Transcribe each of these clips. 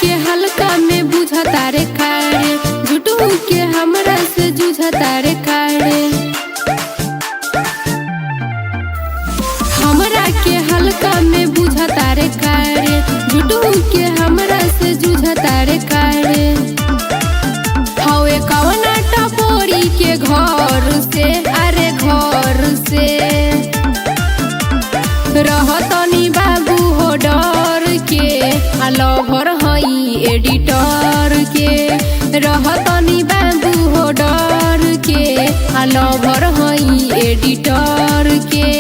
के हल्का में बुझता रे खाड़े, झूठू के हमरा से जुझता रे खाड़े। हमरा के हल्का में बुझता रे खाड़े, झूठू के हमरा से जुझता रे खाड़े। हवे कवना टपोरी के घर से, अरे घर से रहतनी बाबू हो डर के, लवर हई एडिटर के। रहतनी बाबू हो डर के, लवर हई एडिटर के।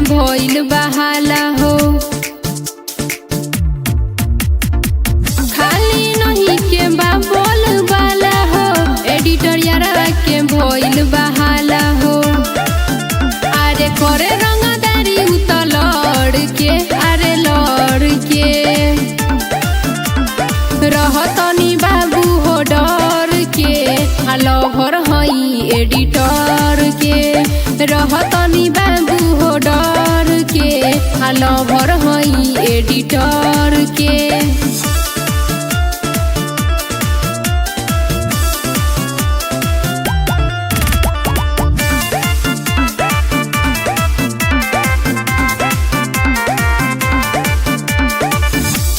भइल बहाला हो खाली नहीं के बोल वाला हो, एडिटर यारा के भइल बहाला हो। अरे करे रंगदारी उत लड़ के, अरे लड़ के। रहतनी बाबू हो डर के, लवर हई एडिटर के। रहतनी बाबू हो डर के, लवर हई एडिटर के।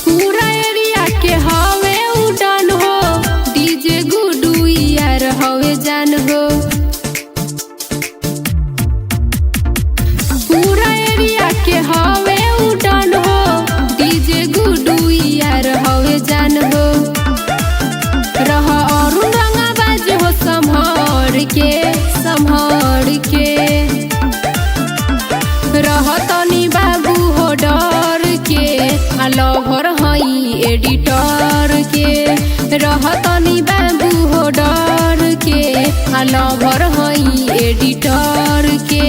पूरा एरिया के हवे उड़न हो, डीजे गुडू यार हवे जान हो। पूरा एरिया के हवे उड़न हो, डीजे गुडू यार हवे जान हो। रह और रंगाबाज हो संभर के, संभर के। रहतनी बाबू हो डर के, लवर हई एडिटर के। रहतनी बाबू हो डर के, लवर हई एडिटर के।